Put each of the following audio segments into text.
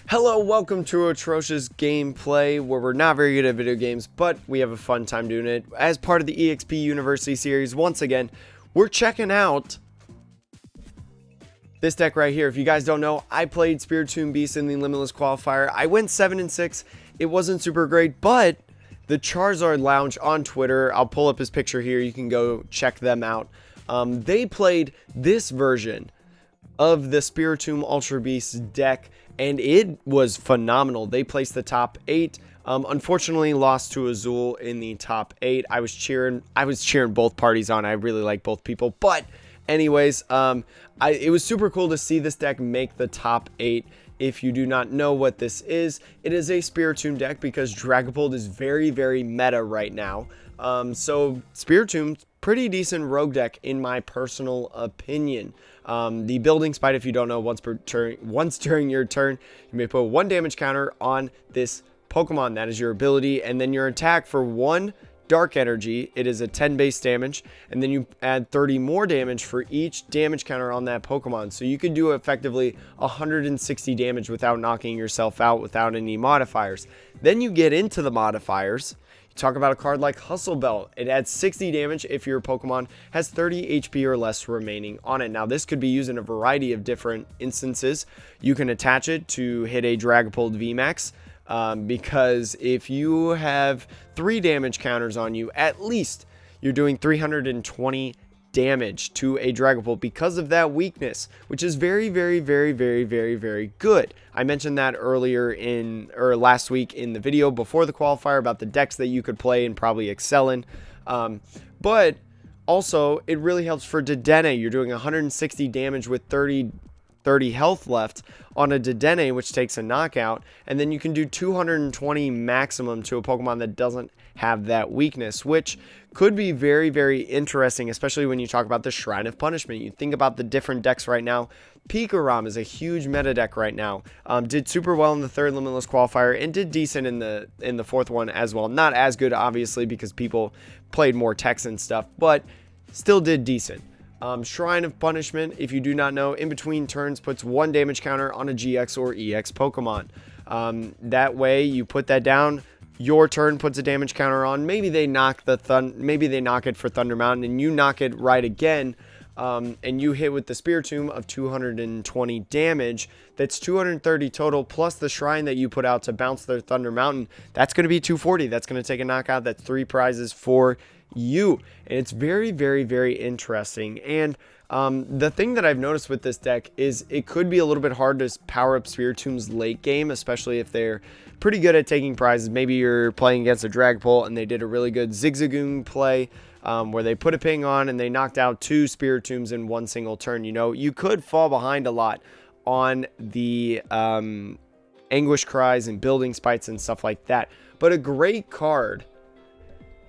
Hello, welcome to atrocious gameplay where we're not very good at video games, but we have a fun time doing it. As part of the EXP-University series, once again, we're checking out this deck right here. If you guys don't know, I played Spiritomb Beasts in the Limitless Qualifier. I went 7-6. It wasn't super great, but the Charizard Lounge on Twitter, I'll pull up his picture here. You can go check them out. They played this version of the Spiritomb Ultra Beasts deck, and it was phenomenal. They placed the top 8. Unfortunately, lost to Azul in the top 8. I was cheering both parties on. I really like both people. But anyways, it was super cool to see this deck make the top 8. If you do not know what this is, it is a Spiritomb deck because Dragapult is very, very meta right now. So Spiritomb's pretty decent rogue deck in my personal opinion. The building spite, if you don't know, once during your turn, you may put 1 damage counter on this Pokemon. That is your ability, and then your attack for 1 dark energy. It is a 10 base damage, and then you add 30 more damage for each damage counter on that Pokemon. So you could do effectively 160 damage without knocking yourself out without any modifiers. Then you get into the modifiers. Talk about a card like Hustle Belt. It adds 60 damage if your Pokemon has 30 HP or less remaining on it. Now, this could be used in a variety of different instances. You can attach it to hit a Dragapult VMAX, because if you have 3 damage counters on you, at least you're doing 320 damage to a Dragapult because of that weakness, which is very, very, very, very, very, very good. I mentioned that last week in the video before the qualifier about the decks that you could play and probably excel in. But also, it really helps for Dedenne. You're doing 160 damage with 30 health left on a Dedenne, which takes a knockout, and then you can do 220 maximum to a Pokemon that doesn't have that weakness, which could be very, very interesting, especially when you talk about the Shrine of Punishment. You think about the different decks right now. Pikarom is a huge meta deck right now. Did super well in the 3rd Limitless Qualifier and did decent in the 4th one as well. Not as good, obviously, because people played more techs and stuff, but still did decent. Shrine of Punishment, if you do not know, in between turns puts 1 damage counter on a GX or EX Pokemon. That way, you put that down. Your turn puts a damage counter on. Maybe they knock it for Thunder Mountain, and you knock it right again. And you hit with the Spiritomb of 220 damage. That's 230 total, plus the Shrine that you put out to bounce their Thunder Mountain. That's going to be 240. That's going to take a knockout. That's 3 prizes for you. And it's very, very, very interesting. And the thing that I've noticed with this deck is it could be a little bit hard to power up Spiritomb's late game, especially if they're pretty good at taking prizes. Maybe you're playing against a Dragapult and they did a really good Zigzagoon play, where they put a ping on and they knocked out 2 Spiritombs in 1 single turn. You know, you could fall behind a lot on the Anguish Cries and Building Spites and stuff like that. But a great card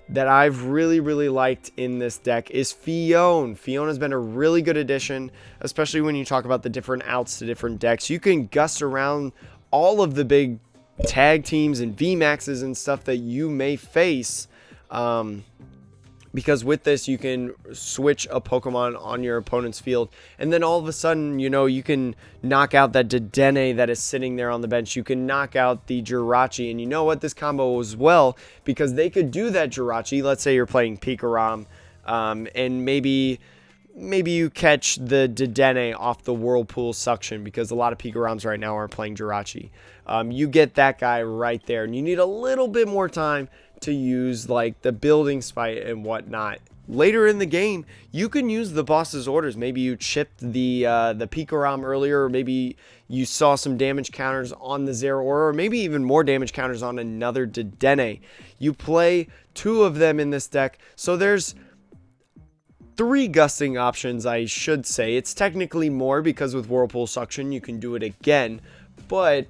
that I've really, really liked in this deck is Fion. Fion has been a really good addition, especially when you talk about the different outs to different decks. You can gust around all of the big tag teams and VMAXs and stuff that you may face, because with this you can switch a Pokemon on your opponent's field, and then all of a sudden, you know, you can knock out that Dedenne that is sitting there on the bench. You can knock out the Jirachi, and you know what, this combo was well because they could do that Jirachi. Let's say you're playing Pikarom, and maybe you catch the Dedenne off the Whirlpool Suction, because a lot of Pikaroms right now are playing Jirachi. You get that guy right there, and you need a little bit more time to use like the Building Spite and whatnot. Later in the game, you can use the boss's orders. Maybe you chipped the Pikarom earlier, or maybe you saw some damage counters on the Zeraora, or maybe even more damage counters on another Dedenne. You play 2 of them in this deck, so there's 3 gusting options, I should say. It's technically more because with Whirlpool Suction you can do it again, but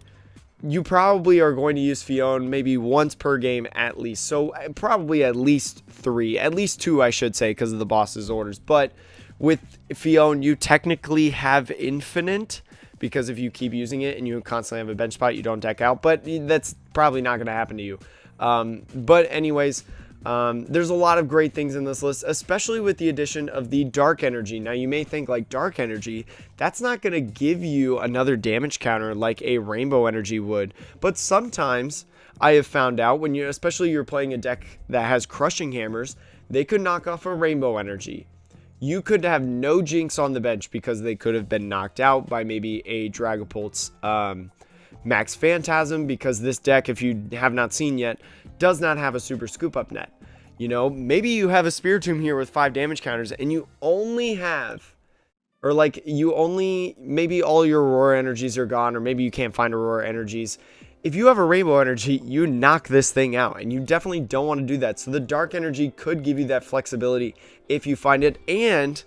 you probably are going to use Fion maybe once per game at least. So probably at least 3, at least 2 I should say, because of the boss's orders. But with Fion you technically have infinite, because if you keep using it and you constantly have a bench spot, you don't deck out. But that's probably not going to happen to you. But anyways, There's a lot of great things in this list, especially with the addition of the Dark Energy. Now, you may think, like, Dark Energy, that's not going to give you another damage counter like a Rainbow Energy would. But sometimes I have found out when especially you're playing a deck that has Crushing Hammers, they could knock off a Rainbow Energy. You could have no Jinx on the bench because they could have been knocked out by maybe a Dragapult's Max Phantasm, because this deck, if you have not seen yet, does not have a super scoop up net. You know, maybe you have a Spiritomb here with 5 damage counters and you only have, or like maybe all your Aurora energies are gone, or maybe you can't find Aurora energies. If you have a Rainbow Energy, you knock this thing out, and you definitely don't want to do that. So the Dark Energy could give you that flexibility if you find it, and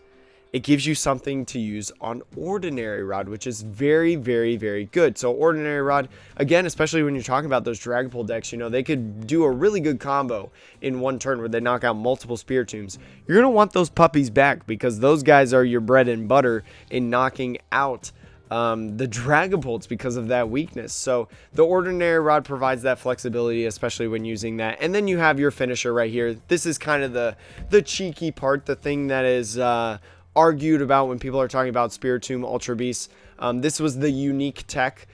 it gives you something to use on Ordinary Rod, which is very, very, very good. So Ordinary Rod, again, especially when you're talking about those Dragapult decks, you know, they could do a really good combo in one turn where they knock out multiple Spiritombs. You're going to want those puppies back, because those guys are your bread and butter in knocking out the Dragapults because of that weakness. So the Ordinary Rod provides that flexibility, especially when using that. And then you have your finisher right here. This is kind of the cheeky part, the thing that is argued about when people are talking about Spiritomb Ultra Beasts. This was the unique tech.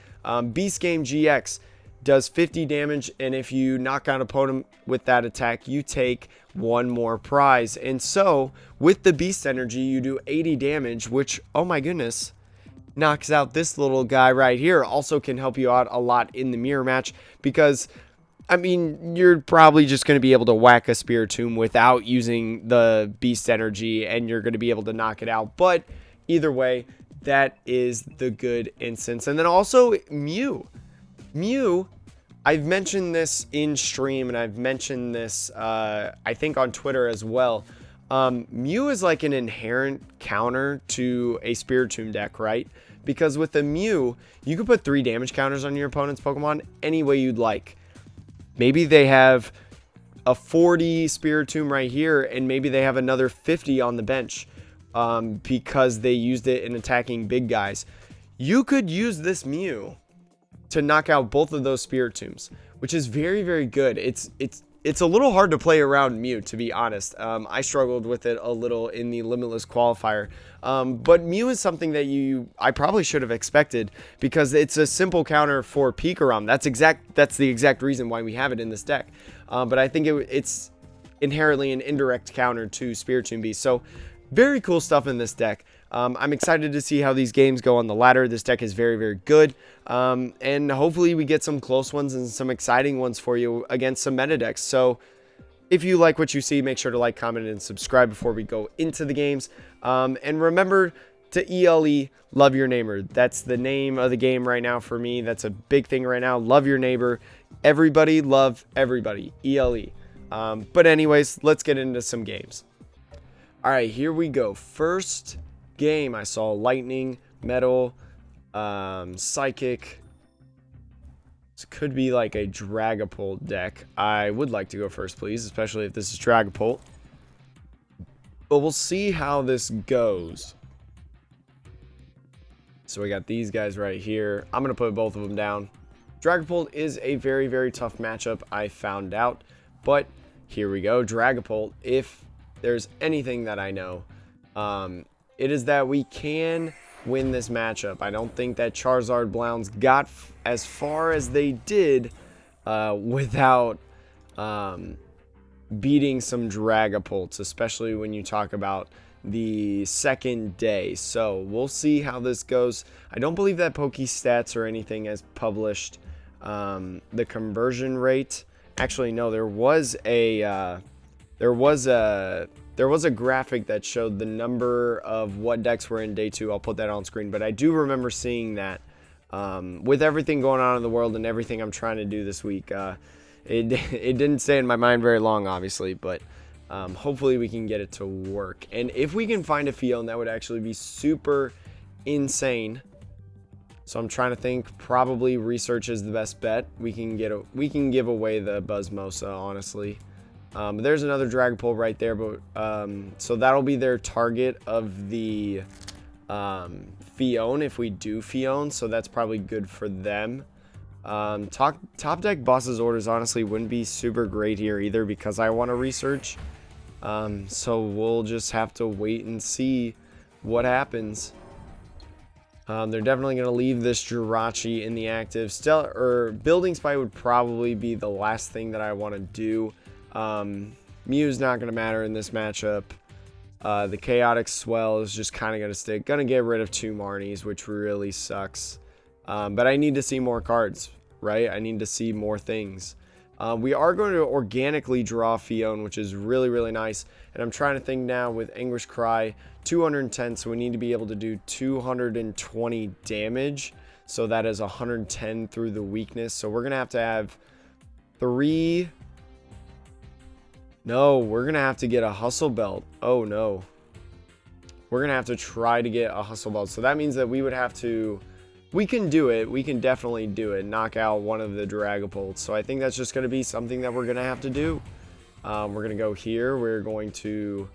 Beast Game GX does 50 damage, and if you knock out an opponent with that attack, you take 1 more prize. And so with the Beast Energy, you do 80 damage, which, oh my goodness, knocks out this little guy right here. Also can help you out a lot in the mirror match, because I mean, you're probably just going to be able to whack a Spiritomb without using the Beast Energy, and you're going to be able to knock it out. But either way, that is the good instance. And then also Mew. I've mentioned this in stream, and I've mentioned this I think on Twitter as well. Mew is like an inherent counter to a Spiritomb deck, right? Because with the Mew, you can put 3 damage counters on your opponent's Pokemon any way you'd like. Maybe they have a 40 Spiritomb right here, and maybe they have another 50 on the bench because they used it in attacking big guys. You could use this Mew to knock out both of those Spiritombs, which is very, very good. It's a little hard to play around Mew, to be honest. I struggled with it a little in the Limitless Qualifier. But Mew is something that I probably should have expected, because it's a simple counter for Pikarom. That's the exact reason why we have it in this deck. But I think it's inherently an indirect counter to Spiritomb Beast. So very cool stuff in this deck. I'm excited to see how these games go on the ladder. This deck is very, very good. And hopefully we get some close ones and some exciting ones for you against some meta decks. So if you like what you see, make sure to like, comment, and subscribe before we go into the games. And remember to ELE, love your neighbor. That's the name of the game right now for me. That's a big thing right now. Love your neighbor. Everybody love everybody. ELE. But anyways, let's get into some games. All right, here we go. First game, I saw Lightning, Metal, Psychic. This could be like a Dragapult deck. I would like to go first, please, especially if this is Dragapult. But we'll see how this goes. So we got these guys right here. I'm going to put both of them down. Dragapult is a very, very tough matchup, I found out. But here we go. Dragapult, if there's anything that I know, it is that we can win this matchup. I don't think that Charizard Blounds got as far as they did without beating some Dragapults, especially when you talk about the second day. So we'll see how this goes. I don't believe that PokeStats or anything has published the conversion rate. Actually, no, there was a graphic that showed the number of what decks were in day 2. I'll put that on screen, but I do remember seeing that with everything going on in the world and everything I'm trying to do this week. It didn't stay in my mind very long, obviously, but hopefully we can get it to work. And if we can find a Fion, that would actually be super insane. So I'm trying to think. Probably Research is the best bet. We can give away the Buzzmosa, honestly. There's another Dragapult right there, but so that'll be their target of the Fion if we do Fion, so that's probably good for them. Top deck boss's orders honestly wouldn't be super great here either because I want to research. So we'll just have to wait and see what happens. They're definitely going to leave this Jirachi in the active. Building Spite would probably be the last thing that I want to do. Mew's not going to matter in this matchup. The Chaotic Swell is just kind of going to stick. Going to get rid of 2 Marnies, which really sucks. But I need to see more cards, right? I need to see more things. We are going to organically draw Fion, which is really, really nice. And I'm trying to think now with Anguish Cry, 210, so we need to be able to do 220 damage. So that is 110 through the weakness. So we're going to have 3... No, we're going to have to get a Hustle Belt. Oh, no. We're going to have to try to get a Hustle Belt. So that means that we would have to... We can do it. We can definitely do it. Knock out one of the Dragapults. So I think that's just going to be something that we're going to have to do. We're going to go here. We're going to...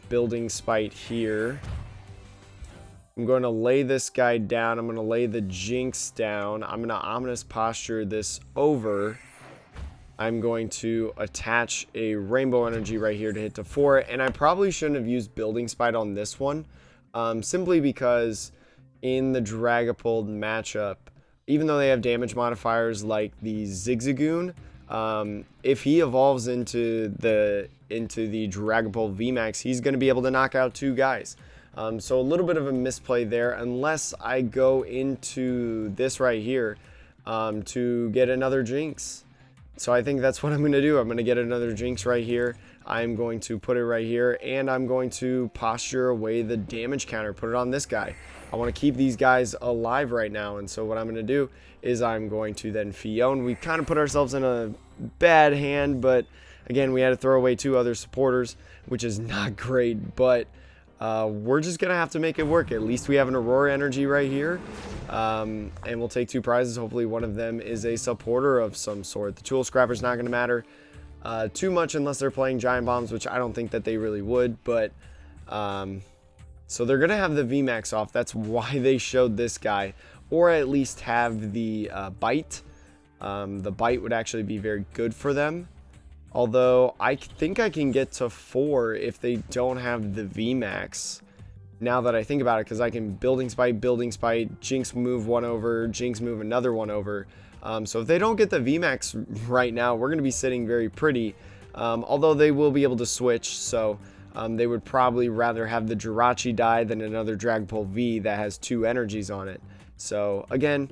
Building Spite here. I'm going to lay this guy down. I'm going to lay the Jinx down. I'm going to Ominous Posture this over. I'm going to attach a Rainbow Energy right here to hit to 4. And I probably shouldn't have used Building Spite on this one. Simply because in the Dragapult matchup, even though they have damage modifiers like the Zigzagoon, if he evolves into the Dragapult VMAX, he's going to be able to knock out 2 guys. So a little bit of a misplay there, unless I go into this right here to get another Jinx. So I think that's what I'm going to do. I'm going to get another Jinx right here. I'm going to put it right here, and I'm going to posture away the damage counter, put it on this guy. I want to keep these guys alive right now, and so what I'm going to do is I'm going to then Fion. We kind of put ourselves in a bad hand, but again, we had to throw away 2 other supporters, which is not great, but we're just going to have to make it work. At least we have an Aurora Energy right here, and we'll take 2 prizes. Hopefully one of them is a supporter of some sort. The Tool Scrapper's not going to matter too much unless they're playing Giant Bombs, which I don't think that they really would, but so they're going to have the VMAX off. That's why they showed this guy, or at least have the Bite. The Bite would actually be very good for them. Although, I think I can get to 4 if they don't have the VMAX. Now that I think about it, because I can Building Spite, Jinx move 1 over, Jinx move another 1 over. So if they don't get the VMAX right now, we're going to be sitting very pretty. Although they will be able to switch, so they would probably rather have the Jirachi die than another Dragapult V that has 2 energies on it. So again...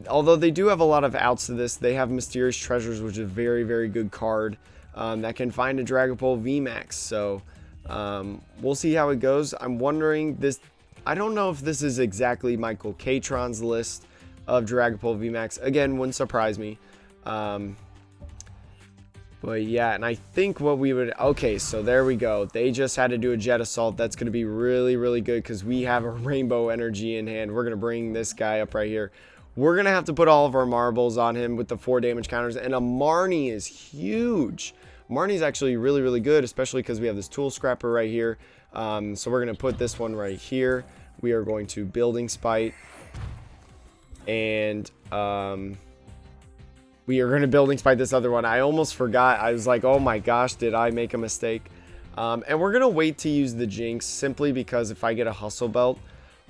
although they do have a lot of outs to this, they have Mysterious Treasures, which is a very, very good card that can find a Dragapult VMAX. So we'll see how it goes. I'm wondering this. I don't know if this is exactly Michael Catron's list of Dragapult VMAX. Again, wouldn't surprise me. But yeah, and I think what we would... Okay, so there we go. They just had to do a Jet Assault. That's going to be really, really good because we have a Rainbow Energy in hand. We're going to bring this guy up right here. We're going to have to put all of our marbles on him with the 4 damage counters. And a Marnie is huge. Marnie's actually really, really good, especially because we have this Tool Scrapper right here. So we're going to put this one right here. We are going to Building Spite. And we are going to Building Spite this other one. I almost forgot. I was like, oh my gosh, did I make a mistake? And we're going to wait to use the Jinx simply because if I get a Hustle Belt,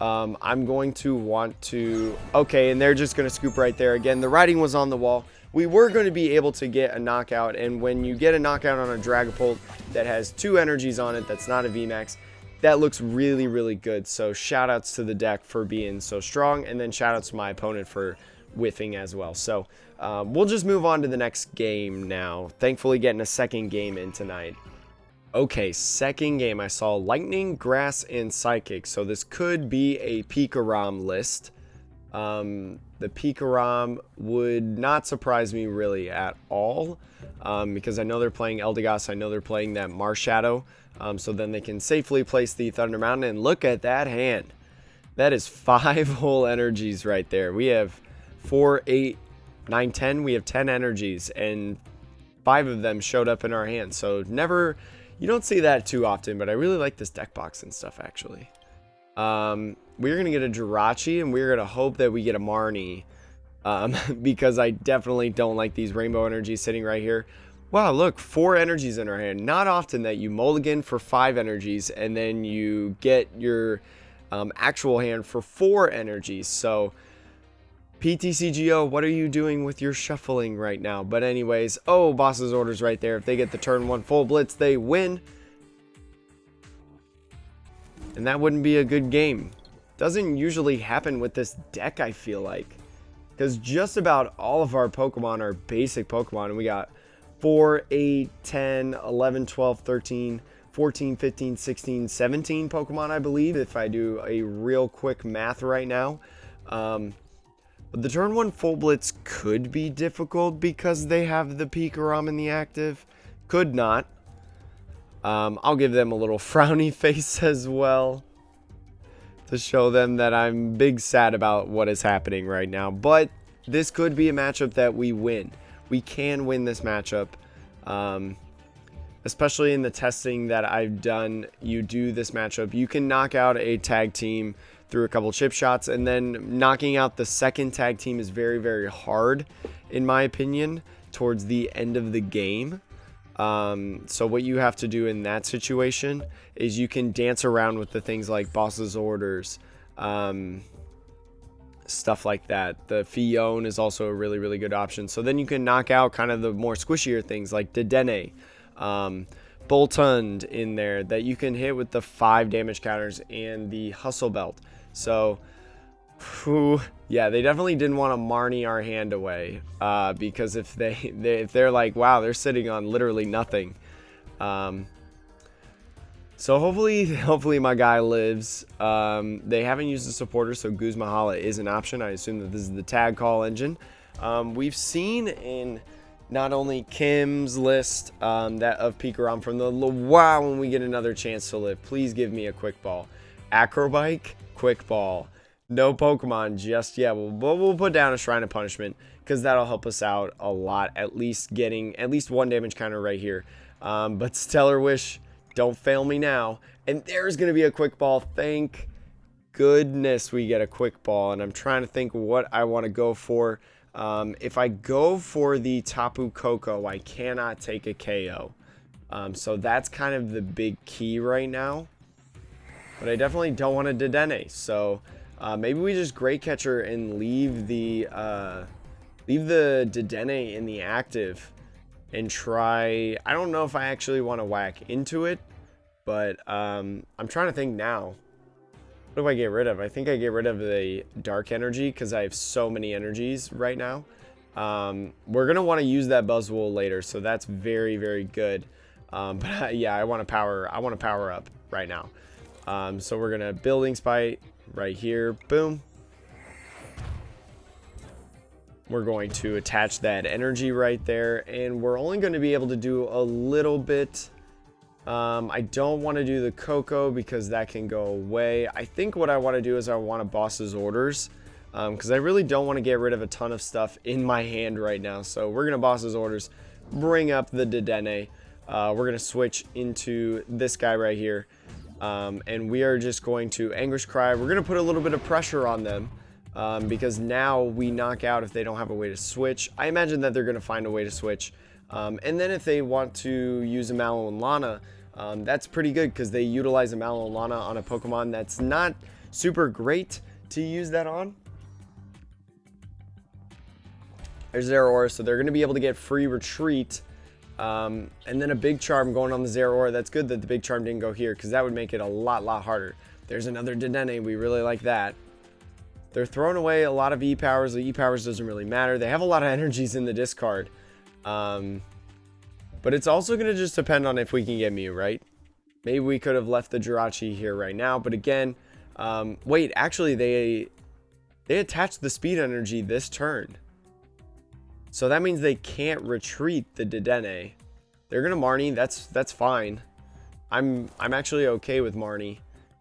I'm going to want to... Okay, and they're just going to scoop right there. Again, the writing was on the wall. We were going to be able to get a knockout, and when you get a knockout on a Dragapult that has 2 energies on it, that's not a VMAX, that looks really, really good. So shoutouts to the deck for being so strong, and then shoutouts to my opponent for whiffing as well. So we'll just move on to the next game now. Thankfully getting a second game in tonight. Okay, second game. I saw Lightning, Grass, and Psychic. So this could be a Pikarom list. The Pikarom would not surprise me really at all. Because I know they're playing Eldegoss. I know they're playing that Marshadow. So then they can safely place the Thunder Mountain. And look at that hand. That is 5 whole energies right there. We have 4, 8, 9, 10. We have 10 energies. And 5 of them showed up in our hand. So never... You don't see that too often, but I really like this deck box and stuff, actually. We're going to get a Jirachi, and we're going to hope that we get a Marnie. Because I definitely don't like these rainbow energies sitting right here. Wow, look, 4 energies in our hand. Not often that you mulligan for 5 energies, and then you get your actual hand for 4 energies. So, PTCGO, what are you doing with your shuffling right now? But anyways, oh, boss's orders right there. If they get the turn 1 full blitz, they win. And that wouldn't be a good game. Doesn't usually happen with this deck, I feel like. Because just about all of our Pokemon are basic Pokemon. And we got 4, 8, 10, 11, 12, 13, 14, 15, 16, 17 Pokemon, I believe. If I do a real quick math right now. But the turn 1 full blitz could be difficult because they have the Pikarom in the active. Could not. I'll give them a little frowny face as well, to show them that I'm big sad about what is happening right now. But this could be a matchup that we win. We can win this matchup. Especially in the testing that I've done, you do this matchup. You can knock out a tag team through a couple chip shots, and then knocking out the second tag team is very, very hard, in my opinion, towards the end of the game. So what you have to do in that situation is you can dance around with the things like boss's orders, stuff like that. The Fion is also a really, really good option. So then you can knock out kind of the more squishier things like Dedenne, Boltund in there that you can hit with the 5 damage counters and the Hustle Belt. So, whew, yeah, they definitely didn't want to Marnie our hand away, because if they're like, wow, they're sitting on literally nothing. So hopefully my guy lives. They haven't used the supporter, so Guzmahala is an option. I assume that this is the tag call engine. We've seen in not only Kim's list that of Pikarom from the wow, when we get another chance to live, please give me a quick ball. Acrobike, quick ball. No Pokemon just yet. We'll put down a Shrine of Punishment because that'll help us out a lot. At least getting at least 1 damage counter right here. But Stellar Wish, don't fail me now. And there's going to be a quick ball. Thank goodness we get a quick ball. And I'm trying to think what I want to go for. If I go for the Tapu Koko, I cannot take a KO. So that's kind of the big key right now. But I definitely don't want a Dedenne. So maybe we just Great Catcher and leave the Dedenne in the active and try. I don't know if I actually want to whack into it, but I'm trying to think now. What do I get rid of? I think I get rid of the Dark Energy because I have so many energies right now. We're gonna want to use that Buzzwole later, so that's very, very good. But yeah, I want to power up right now. So we're gonna Building Spite right here. Boom. We're going to attach that energy right there, and we're only going to be able to do a little bit. I don't want to do the Coco because that can go away. I think what I want to do is I want to Boss's Orders, because I really don't want to get rid of a ton of stuff in my hand right now. So we're going to Boss's Orders, bring up the Dedenne. We're going to switch into this guy right here. And we are just going to Anguish Cry. We're going to put a little bit of pressure on them, because now we knock out if they don't have a way to switch. I imagine that they're going to find a way to switch. And then if they want to use a Mallow and Lana, that's pretty good because they utilize a Mallow and Lana on a Pokemon that's not super great to use that on. There's Zeraora, so they're going to be able to get free retreat. And then a Big Charm going on the Zeraora. That's good that the Big Charm didn't go here because that would make it a lot harder. There's another Dedenne. We really like that. They're throwing away a lot of E-Powers. The E-Powers doesn't really matter. They have a lot of energies in the discard. But it's also going to just depend on if we can get Mew, right? Maybe we could have left the Jirachi here right now. But again, wait, actually they attached the speed energy this turn. So that means they can't retreat the Dedenne. They're going to Marnie. That's fine. I'm actually okay with Marnie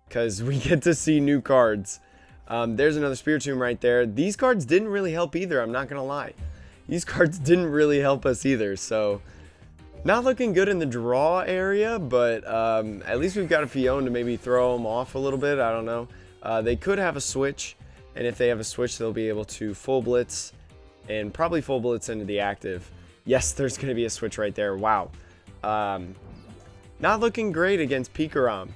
because we get to see new cards. There's another Spiritomb right there. These cards didn't really help either. I'm not going to lie. These cards didn't really help us either. So not looking good in the draw area, but at least we've got a Fion to maybe throw them off a little bit. I don't know. They could have a switch, and if they have a switch, they'll be able to full blitz and probably full blitz into the active. Yes, there's going to be a switch right there. Wow. Not looking great against Pikarom.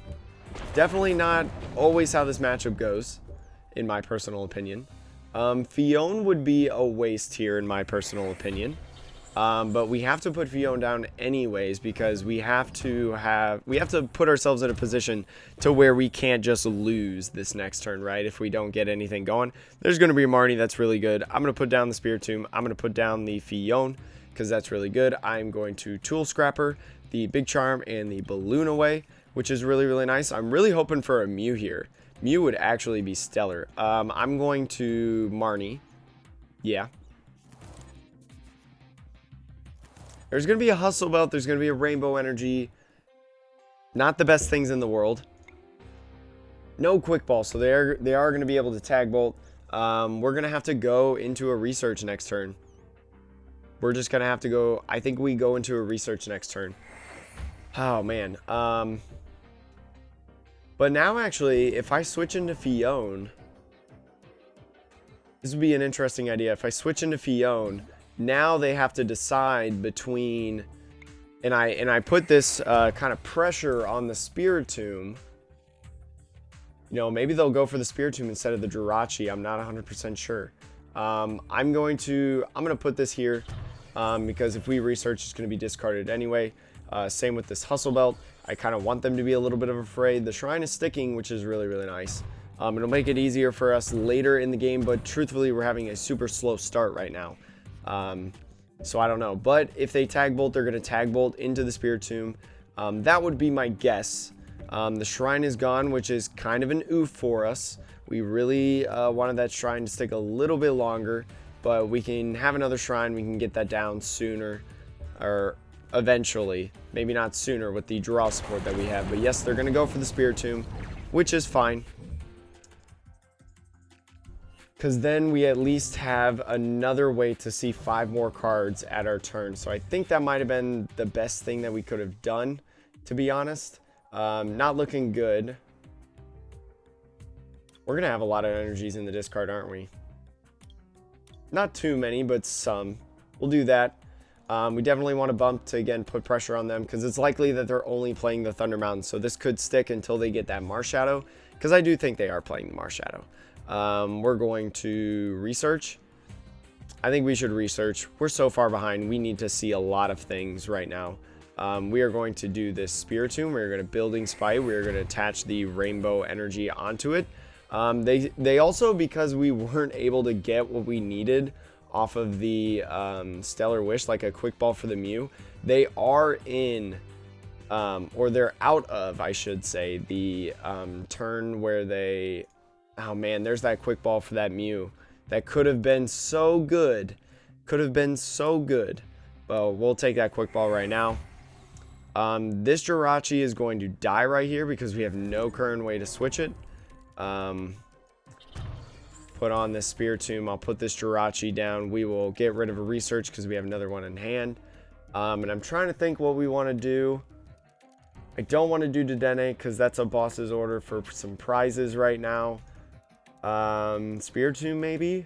Definitely not always how this matchup goes, in my personal opinion. Fion would be a waste here, in my personal opinion. But we have to put Fion down anyways, because we have to put ourselves in a position to where we can't just lose this next turn, right? If we don't get anything going, there's going to be a Marnie that's really good. I'm going to put down the Spiritomb. I'm going to put down the Fion because that's really good. I'm going to Tool Scrapper the Big Charm and the Balloon away, which is really, really nice. I'm really hoping for a Mew here. Mew would actually be stellar. I'm going to Marnie. Yeah. There's going to be a Hustle Belt. There's going to be a Rainbow Energy. Not the best things in the world. No Quick Ball, so they are going to be able to Tag Bolt. We're going to have to go into a Research next turn. We're just going to have to go... I think we go into a Research next turn. Oh, man. But now, actually, if I switch into Fion... This would be an interesting idea. If I switch into Fion... Now they have to decide between, and I put this kind of pressure on the Spiritomb. You know, maybe they'll go for the Spiritomb instead of the Jirachi. I'm not 100% sure. I'm going to put this here because if we research, it's going to be discarded anyway. Same with this Hustle Belt. I kind of want them to be a little bit of afraid. The Shrine is sticking, which is really, really nice. It'll make it easier for us later in the game, but truthfully, we're having a super slow start right now. So I don't know, but if they Tag Bolt, they're going to Tag Bolt into the Spiritomb. That would be my guess. The Shrine is gone, which is kind of an oof for us. We really wanted that Shrine to stick a little bit longer, but we can have another Shrine. We can get that down sooner, or eventually. Maybe not sooner with the draw support that we have, but yes, they're going to go for the Spiritomb, which is fine. Because then we at least have another way to see 5 more cards at our turn. So I think that might have been the best thing that we could have done, to be honest. Not looking good. We're going to have a lot of energies in the discard, aren't we? Not too many, but some. We'll do that. We definitely want to bump to, again, put pressure on them. Because it's likely that they're only playing the Thunder Mountain. So this could stick until they get that Marshadow. Because I do think they are playing the Marshadow. We're going to research. I think we should research. We're so far behind. We need to see a lot of things right now. We are going to do this Spiritomb. We're going to Building Spite. We're going to attach the Rainbow Energy onto it. They also, because we weren't able to get what we needed off of the Stellar Wish, like a Quick Ball for the Mew, they are in, or they're out of, I should say, the turn where they... Oh man, there's that Quick Ball for that Mew. That could have been so good. Could have been so good. Well, we'll take that Quick Ball right now. This Jirachi is going to die right here because we have no current way to switch it. Put on this Spiritomb. I'll put this Jirachi down. We will get rid of a Research because we have another one in hand. And I'm trying to think what we want to do. I don't want to do Dedenne because that's a boss's order for some prizes right now. Spiritomb maybe?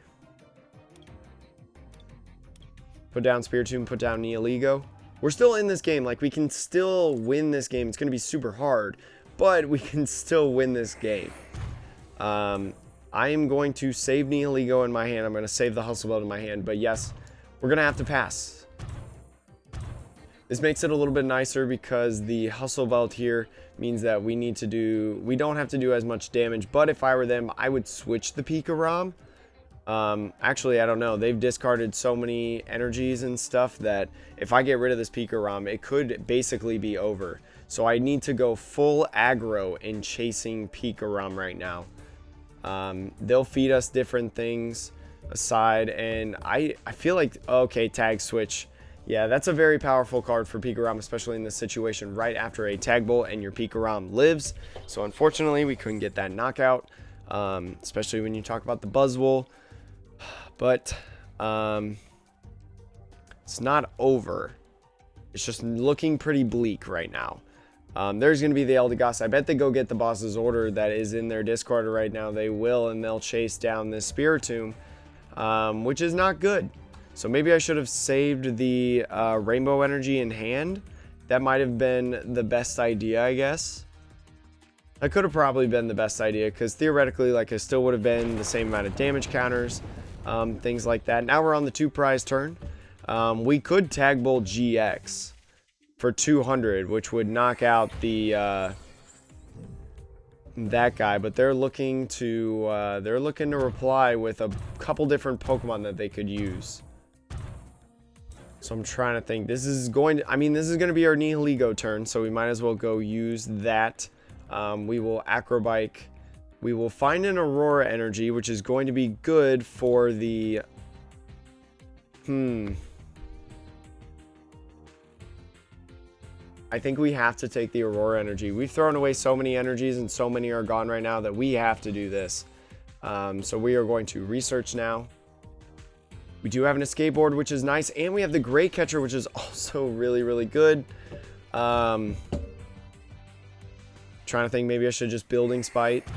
Put down Spiritomb, put down Neoligo. We're still in this game. Like, we can still win this game. It's going to be super hard, but we can still win this game. I am going to save Neoligo in my hand. I'm going to save the Hustle Belt in my hand, but yes, we're going to have to pass. This makes it a little bit nicer because the Hustle Belt here means that we don't have to do as much damage, but if I were them, I would switch the Pikarom. Actually, I don't know. They've discarded so many energies and stuff that if I get rid of this Pikarom, it could basically be over. So I need to go full aggro in chasing Pikarom right now. They'll feed us different things aside, and I feel like, okay, Tag Switch. Yeah, that's a very powerful card for Pikarom, especially in this situation right after a Tag Bolt and your Pikarom lives. So unfortunately, we couldn't get that knockout, especially when you talk about the Buzzwole. But it's not over. It's just looking pretty bleak right now. There's going to be the Eldegoss. I bet they go get the boss's order that is in their Discord right now. They will, and they'll chase down this Spiritomb, which is not good. So maybe I should have saved the Rainbow Energy in hand. That might have been the best idea, I guess. That could have probably been the best idea, because theoretically, like, it still would have been the same amount of damage counters, things like that. Now we're on the 2 prize turn. We could Tag Bolt GX for 200, which would knock out the that guy, but they're looking to reply with a couple different Pokemon that they could use. So I'm trying to think. This is going to be our Nihilego turn, so we might as well go use that. We will Acrobike. We will find an Aurora Energy, which is going to be good for the I think we have to take the Aurora Energy. We've thrown away so many energies and so many are gone right now that we have to do this. So we are going to research now. We do have an escape board, which is nice. And we have the Great Catcher, which is also really, really good. Trying to think, maybe I should just Building Spite.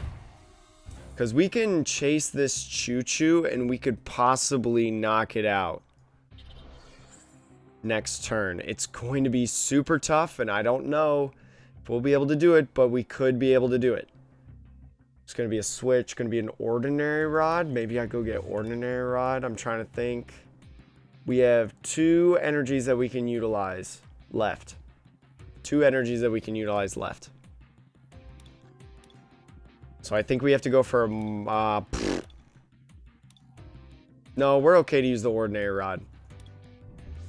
Because we can chase this Choo-Choo and we could possibly knock it out next turn. It's going to be super tough, and I don't know if we'll be able to do it, but we could be able to do it. It's going to be a switch, going to be an Ordinary Rod. Maybe I go get Ordinary Rod. I'm trying to think. We have 2 energies that we can utilize left. 2 energies that we can utilize left. So I think we have to go for no, we're okay to use the Ordinary Rod.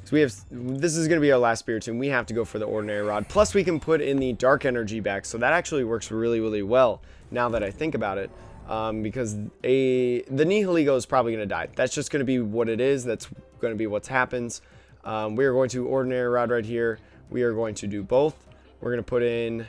So this is going to be our last Spiritomb. We have to go for the Ordinary Rod. Plus we can put in the Dark Energy back. So that actually works really, really well now that I think about it. Because the Nihilego is probably going to die. That's just going to be what it is. That's going to be what happens. We are going to Ordinary Rod right here. We are going to do both. We're going to put in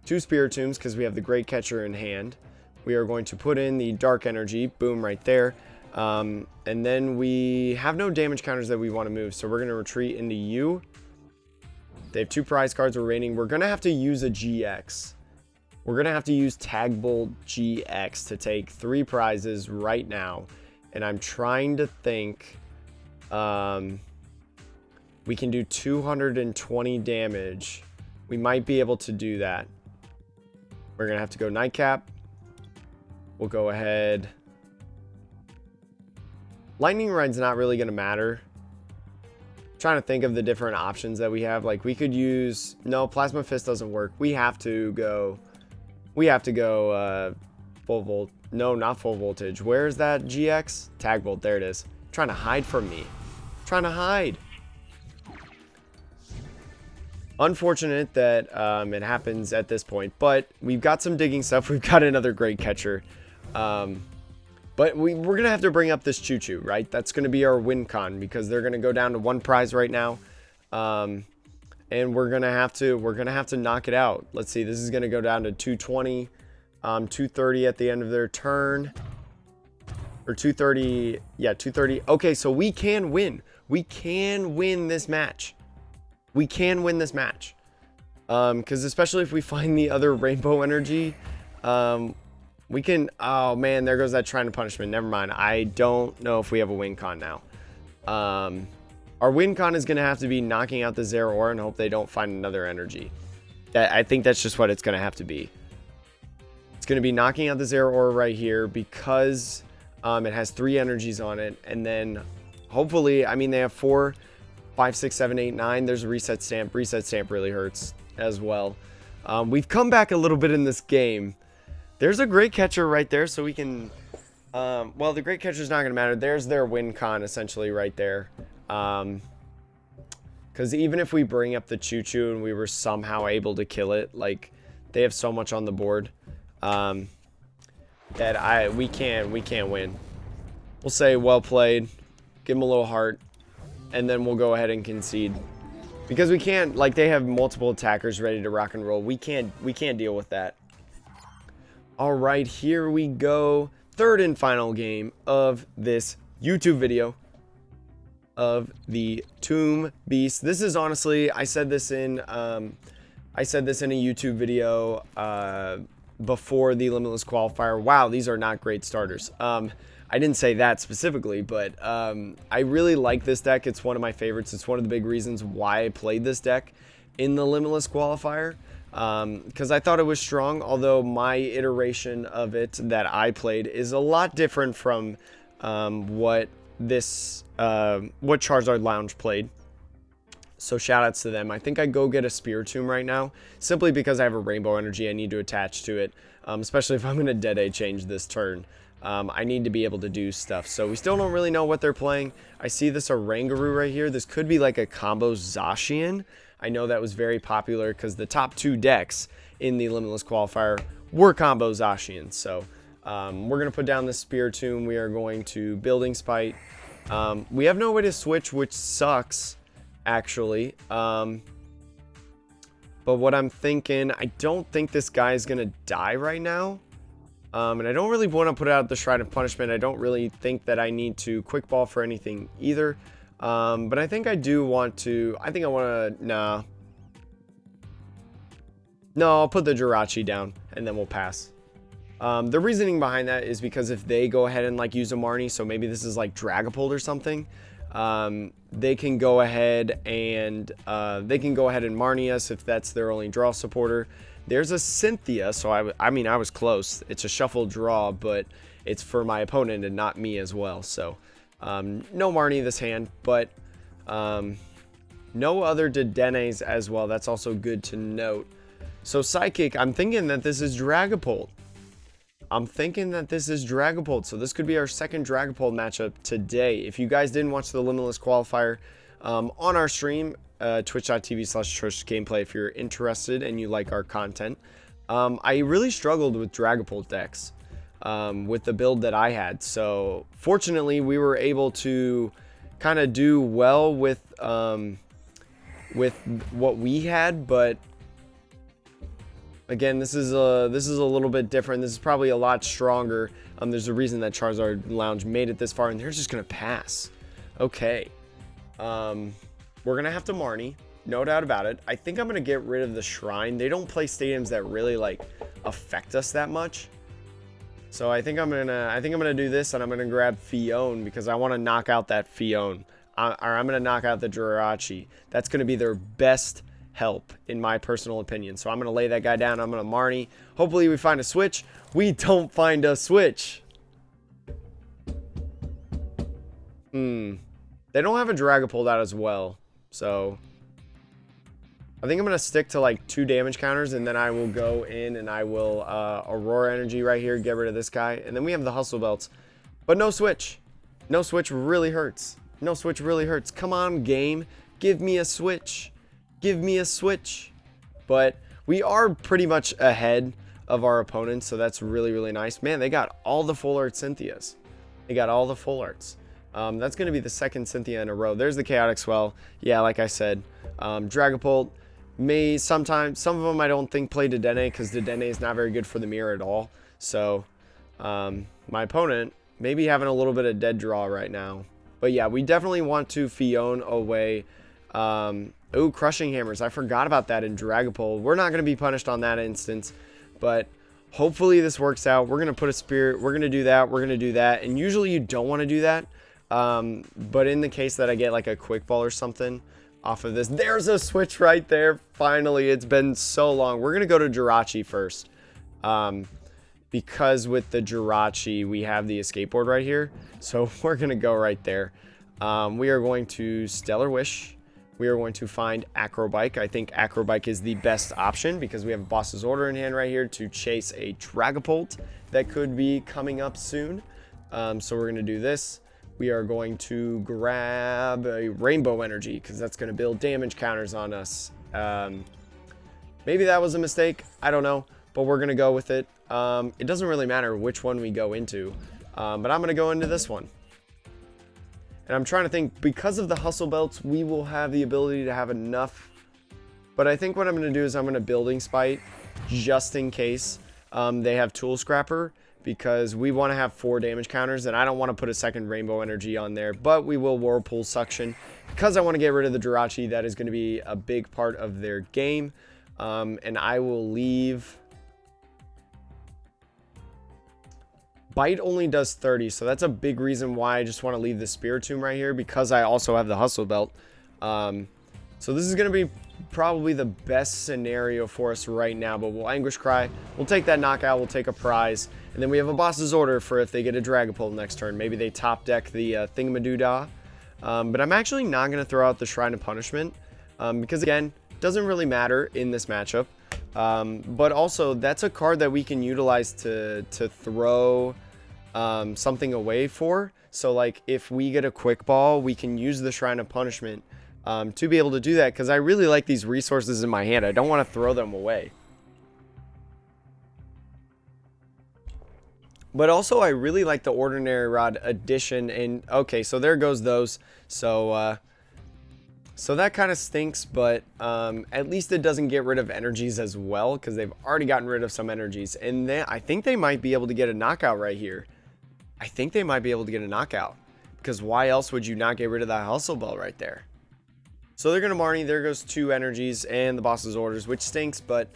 2 Spiritombs because we have the Great Catcher in hand. We are going to put in the Dark Energy. Boom, right there. And then we have no damage counters that we want to move, so we're going to retreat into U. They have 2 prize cards remaining. We're going to have to use a GX. We're going to have to use Tag Bolt GX to take 3 prizes right now. And I'm trying to think. We can do 220 damage. We might be able to do that. We're going to have to go Nightcap. We'll go ahead. Lightning Ride's not really going to matter. I'm trying to think of the different options that we have. Like, we could use... No, Plasma Fist doesn't work. We have to go full volt. No, not full voltage. Where's that GX? Tag Bolt. There it is. Trying to hide from me. Trying to hide. Unfortunate that it happens at this point. But we've got some digging stuff. We've got another Great Catcher. But we're going to have to bring up this Choo-Choo, right? That's going to be our win con because they're going to go down to 1 prize right now. And we're going to have to knock it out. Let's see. This is going to go down to 220, 230 at the end of their turn. Or 230. Yeah, 230. Okay, so we can win. We can win this match. We can win this match. Because especially if we find the other Rainbow Energy, we can... Oh, man, there goes that Shrine of Punishment. Never mind. I don't know if we have a win con now. Our win con is going to have to be knocking out the Zeraora and hope they don't find another energy. I think that's just what it's going to have to be. It's going to be knocking out the Zeraora right here because it has 3 energies on it. And then hopefully... I mean, they have 4, 5, 6, 7, 8, 9. There's a Reset Stamp. Reset Stamp really hurts as well. We've come back a little bit in this game. There's a Great Catcher right there, so we can... well, the Great Catcher's not going to matter. There's their win con, essentially, right there. Because even if we bring up the Choo-Choo and we were somehow able to kill it, like, they have so much on the board that we can't win. We'll say, well played. Give them a little heart. And then we'll go ahead and concede. Because we can't... Like, they have multiple attackers ready to rock and roll. We can't deal with that. All right, here we go. 3rd and final game of this YouTube video of the Tomb Beast. This is honestly, I said this in I said this in a YouTube video before the Limitless Qualifier. Wow, these are not great starters. I didn't say that specifically, but I really like this deck. It's one of my favorites. It's one of the big reasons why I played this deck in the Limitless Qualifier, because I thought it was strong, although my iteration of it that I played is a lot different from what Charizard Lounge played. So shout outs to them. I think I'd go get a Spiritomb right now, simply because I have a Rainbow Energy I need to attach to it, especially if I'm going to Dead-Eye change this turn. I need to be able to do stuff. So we still don't really know what they're playing. I see this Oranguru right here. This could be like a combo Zacian. I know that was very popular because the top 2 decks in the Limitless Qualifier were combo Zacians. So we're going to put down the Spiritomb. We are going to Building Spite. We have no way to switch, which sucks, actually. But what I'm thinking, I don't think this guy is going to die right now. And I don't really want to put out the Shrine of Punishment. I don't really think that I need to Quick Ball for anything either. But I think I do want to... I think I want to... Nah. No, I'll put the Jirachi down, and then we'll pass. The reasoning behind that is because if they go ahead and, like, use a Marnie, so maybe this is, like, Dragapult or something, they can go ahead and Marnie us if that's their only draw supporter. There's a Cynthia, so I mean, I was close. It's a shuffle draw, but it's for my opponent and not me as well. So, no Marnie this hand, but no other Dedennes as well. That's also good to note. So, Psychic, I'm thinking that this is Dragapult. So this could be our second Dragapult matchup today. If you guys didn't watch the Limitless Qualifier on our stream, twitch.tv/gameplay if you're interested and you like our content. I really struggled with Dragapult decks with the build that I had. So fortunately, we were able to kind of do well with what we had, but again, this is a little bit different. This is probably a lot stronger. There's a reason that Charizard Lounge made it this far, and they're just gonna pass. Okay. We're going to have to Marnie, no doubt about it. I think I'm going to get rid of the Shrine. They don't play stadiums that really, like, affect us that much. So I think I'm going to do this, and I'm going to grab Fion because I want to knock out that Fion. Or I'm going to knock out the Jirachi. That's going to be their best help, in my personal opinion. So I'm going to lay that guy down. I'm going to Marnie. Hopefully we find a switch. We don't find a switch. They don't have a Dragapult out as well. So I think I'm going to stick to like 2 damage counters, and then I will go in and I will Aurora Energy right here, get rid of this guy. And then we have the Hustle Belts. But no switch. No switch really hurts. No switch really hurts. Come on, game. Give me a switch. Give me a switch. But we are pretty much ahead of our opponents, so that's really, really nice. Man, they got all the full art Cynthias. They got all the full arts. That's going to be the second Cynthia in a row. There's the Chaotic Swell. Yeah, like I said, Dragapult may sometimes, some of them I don't think play Dedenne because Dedenne is not very good for the mirror at all. So my opponent may be having a little bit of dead draw right now. But yeah, we definitely want to Fion away. Ooh, Crushing Hammers. I forgot about that in Dragapult. We're not going to be punished on that instance, but hopefully this works out. We're going to put a Spirit. We're going to do that. We're going to do that. And usually you don't want to do that. But in the case that I get like a Quick Ball or something off of this, there's a switch right there. Finally, it's been so long. We're going to go to Jirachi first. Because with the Jirachi, we have the escape board right here. So we're going to go right there. We are going to Stellar Wish. We are going to find Acrobike. I think Acrobike is the best option because we have a Boss's Order in hand right here to chase a Dragapult that could be coming up soon. So we're going to do this. We are going to grab a Rainbow Energy because that's going to build damage counters on us. Maybe that was a mistake. I don't know. But we're going to go with it. It doesn't really matter which one we go into. But I'm going to go into this one. And I'm trying to think, because of the Hustle Belts, we will have the ability to have enough. But I think what I'm going to do is I'm going to Building Spite just in case they have Tool Scrapper. Because we want to have 4 damage counters, and I don't want to put a second Rainbow Energy on there. But we will Whirlpool Suction because I want to get rid of the Jirachi. That is going to be a big part of their game. And I will leave. Bite only does 30, so that's a big reason why I just want to leave the Spiritomb right here, because I also have the Hustle Belt. So this is going to be probably the best scenario for us right now, but we'll Anguish Cry. We'll take that knockout. We'll take a prize. And then we have a boss's order for if they get a Dragapult next turn. Maybe they top deck the Thingamadoodah. But I'm actually not going to throw out the Shrine of Punishment, because again, it doesn't really matter in this matchup. But also, that's a card that we can utilize to throw something away for. So like if we get a Quick Ball, we can use the Shrine of Punishment to be able to do that, because I really like these resources in my hand. I don't want to throw them away. But also, I really like the Ordinary Rod addition. And okay, so there goes those. So that kind of stinks, but at least it doesn't get rid of energies as well, because they've already gotten rid of some energies. And then I think they might be able to get a knockout right here. I think they might be able to get a knockout, because why else would you not get rid of that Hustle Bell right there? So they're going to Marnie. There goes 2 energies and the boss's orders, which stinks, but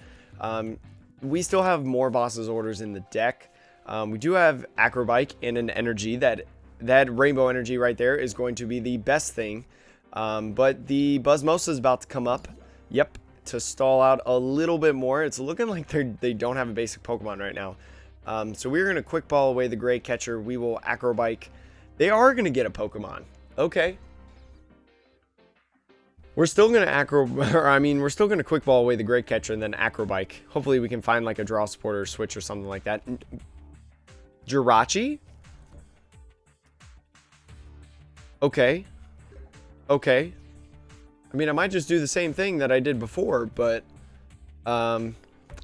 we still have more boss's orders in the deck. We do have Acrobike and an energy. That rainbow energy right there is going to be the best thing. But the Buzzmosa is about to come up. Yep, to stall out a little bit more. It's looking like they don't have a basic Pokemon right now. So we're going to Quick Ball away the Great Catcher. We will Acrobike. They are going to get a Pokemon. Okay. We're still going to we're still going to Quick Ball away the Great Catcher and then Acrobike. Hopefully we can find like a draw support or switch or something like that. Jirachi? Okay. Okay. I mean, I might just do the same thing that I did before, but I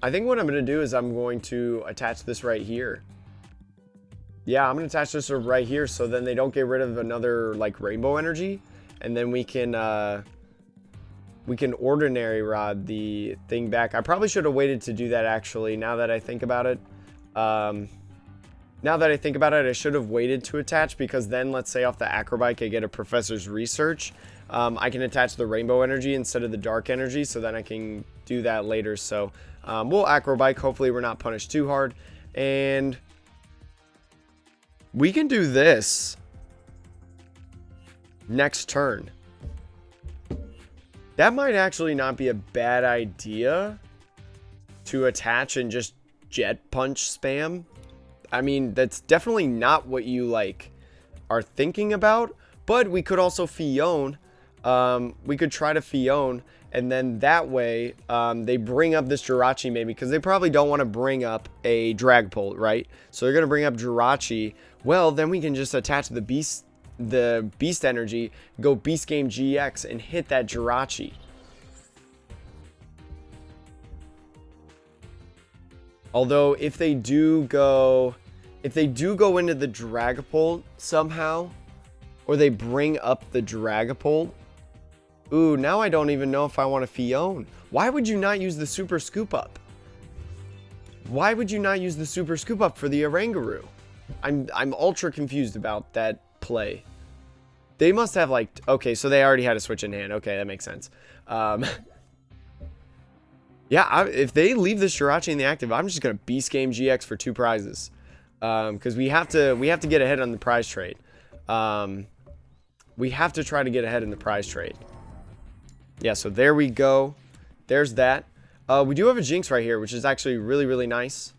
think what I'm going to do is I'm going to attach this right here. Yeah, I'm going to attach this right here, so then they don't get rid of another like rainbow energy, and then we can Ordinary Rod the thing back. I probably should have waited to do that, actually, now that I think about it. Now that I think about it, I should have waited to attach, because then, let's say off the Acrobike I get a Professor's Research. I can attach the Rainbow Energy instead of the Dark Energy, so then I can do that later. So we'll Acrobike. Hopefully we're not punished too hard. And we can do this next turn. That might actually not be a bad idea to attach and just Jet Punch spam. I mean, that's definitely not what you like are thinking about, but we could also Fion. We could try to Fion, and then that way they bring up this Jirachi maybe, because they probably don't want to bring up a Dragapult, right? So they're going to bring up Jirachi. Well, then we can just attach the Beast Energy, go Beast Game GX, and hit that Jirachi. Although if they do go into the Dragapult somehow, or they bring up the Dragapult, ooh, now I don't even know if I want to Fion. Why would you not use the Super Scoop Up? Why would you not use the Super Scoop Up for the Oranguru? I'm ultra confused about that play. They must have like, okay, so they already had a switch in hand. Okay, that makes sense. Yeah, if they leave this Jirachi in the active, I'm just gonna Beast Game GX for 2 prizes, because we have to get ahead on the prize trade. We have to try to get ahead in the prize trade. Yeah, so there we go. There's that. We do have a Jinx right here, which is actually really, really nice.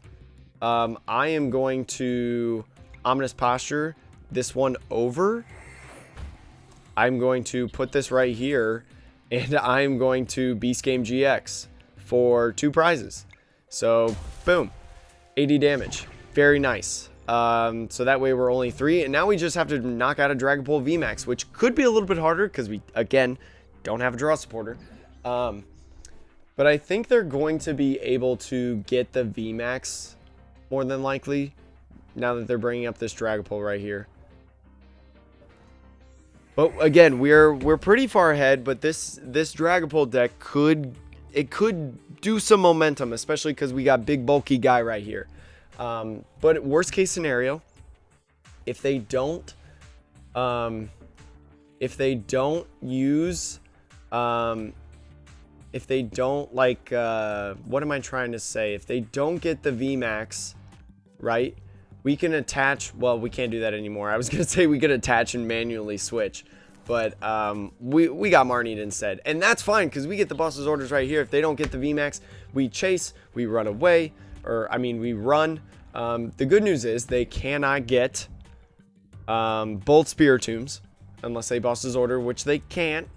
I am going to Ominous Posture this one over. I'm going to put this right here, and I'm going to Beast Game GX for 2 prizes. So, boom. 80 damage. Very nice. So that way we're only 3, and now we just have to knock out a Dragapult VMAX, which could be a little bit harder, because we, again, don't have a draw supporter. But I think they're going to be able to get the VMAX, more than likely, now that they're bringing up this Dragapult right here. But again, we're pretty far ahead, but this Dragapult deck could do some momentum, especially because we got big bulky guy right here. But worst case scenario, if they don't use if they don't, like, what am I trying to say? If they don't get the VMAX, right, we can attach, well, we can't do that anymore. I was going to say we could attach and manually switch, but we got Marnied instead. And that's fine, because we get the boss's orders right here. If they don't get the VMAX, we chase, we run away, or, I mean, we run. The good news is they cannot get both Spiritombs, unless they boss's order, which they can't.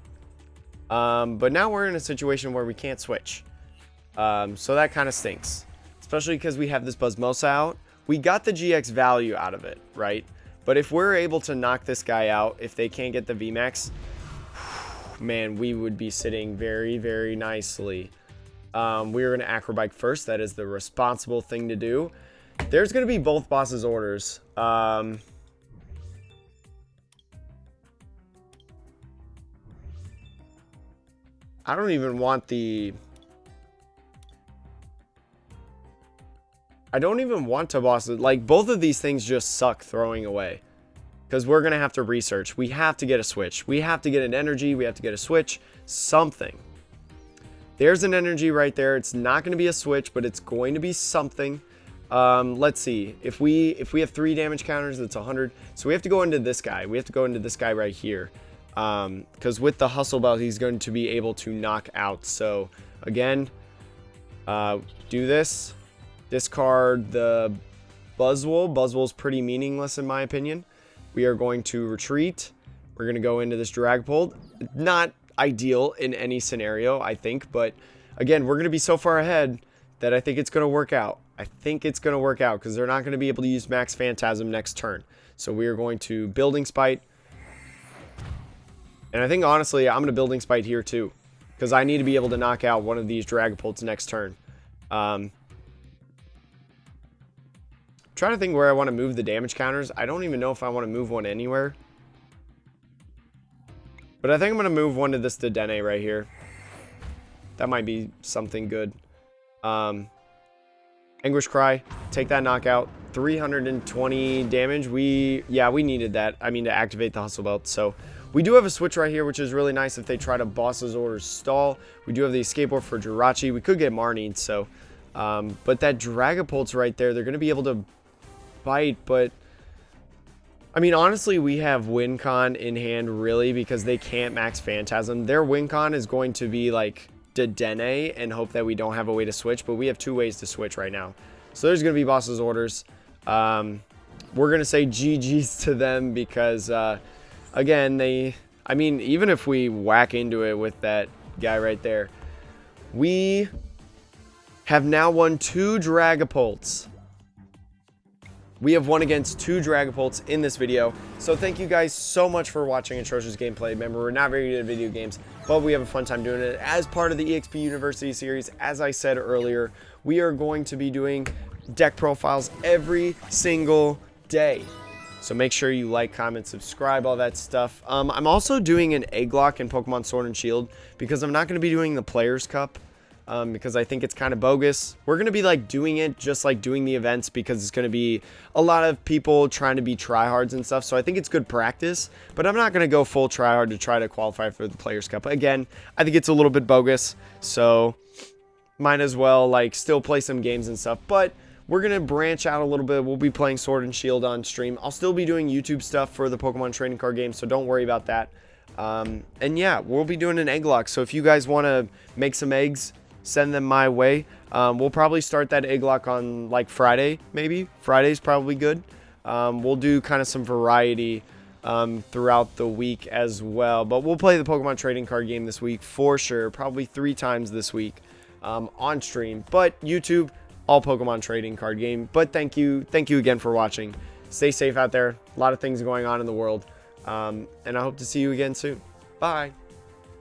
But now we're in a situation where we can't switch. So that kind of stinks. Especially because we have this Buzzmosa out. We got the GX value out of it, right? But if we're able to knock this guy out, if they can't get the VMAX, man, we would be sitting very, very nicely. We're going to Acrobike first. That is the responsible thing to do. There's going to be both bosses' orders. I don't even want the... I don't even want to boss it. Like, both of these things just suck throwing away. Because we're going to have to research. We have to get a switch. We have to get an energy. We have to get a switch. Something. There's an energy right there. It's not going to be a switch, but it's going to be something. Let's see. If we have 3 damage counters, that's 100. So we have to go into this guy. We have to go into this guy right here. Because with the Hustle Belt, he's going to be able to knock out. So, again, do this. Discard the Buzzwole. Buzzwole's pretty meaningless in my opinion. We are going to retreat. We're going to go into this Dragapult. Not ideal in any scenario, I think. But, again, we're going to be so far ahead that I think it's going to work out. I think it's going to work out because they're not going to be able to use Max Phantasm next turn. So we are going to Building Spite. And I think, honestly, I'm going to Building Spite here, too. Because I need to be able to knock out one of these Dragapults next turn. Trying to think where I want to move the damage counters. I don't even know if I want to move one anywhere. But I think I'm going to move one to this Dedenne right here. That might be something good. Anguish Cry. Take that knockout. 320 damage. We needed that. I mean, to activate the Hustle Belt. So we do have a switch right here, which is really nice if they try to boss's orders stall. We do have the Escape Orb for Jirachi. We could get Marnied, so... but that Dragapult's right there. They're going to be able to bite, but... I mean, honestly, we have Wincon in hand, really, because they can't max Phantasm. Their Wincon is going to be, like, Dedenne and hope that we don't have a way to switch, but we have 2 ways to switch right now. So there's going to be boss's orders. We're going to say GG's to them because, again, I mean, even if we whack into it with that guy right there, we have now won 2 Dragapults. We have won against 2 Dragapults in this video. So thank you guys so much for watching Atrocious gameplay. Remember, we're not very good at video games, but we have a fun time doing it as part of the EXP-University series. As I said earlier, we are going to be doing deck profiles every single day. So make sure you like, comment, subscribe, all that stuff. I'm also doing an egg lock in Pokemon Sword and Shield because I'm not going to be doing the Players' Cup. Because I think it's kind of bogus. We're going to be like doing it just like doing the events because it's going to be a lot of people trying to be tryhards and stuff. So I think it's good practice, but I'm not going to go full tryhard to try to qualify for the Players' Cup. Again, I think it's a little bit bogus. So might as well like still play some games and stuff, but we're going to branch out a little bit. We'll be playing Sword and Shield on stream. I'll still be doing YouTube stuff for the Pokemon trading card game, so don't worry about that. And yeah, we'll be doing an egg lock. So if you guys want to make some eggs, send them my way. We'll probably start that egg lock on like Friday, maybe. Friday's probably good. We'll do kind of some variety throughout the week as well. But we'll play the Pokemon trading card game this week for sure. Probably 3 times this week on stream. But YouTube, all Pokemon trading card game. But thank you. Thank you again for watching. Stay safe out there. A lot of things going on in the world. And I hope to see you again soon. Bye.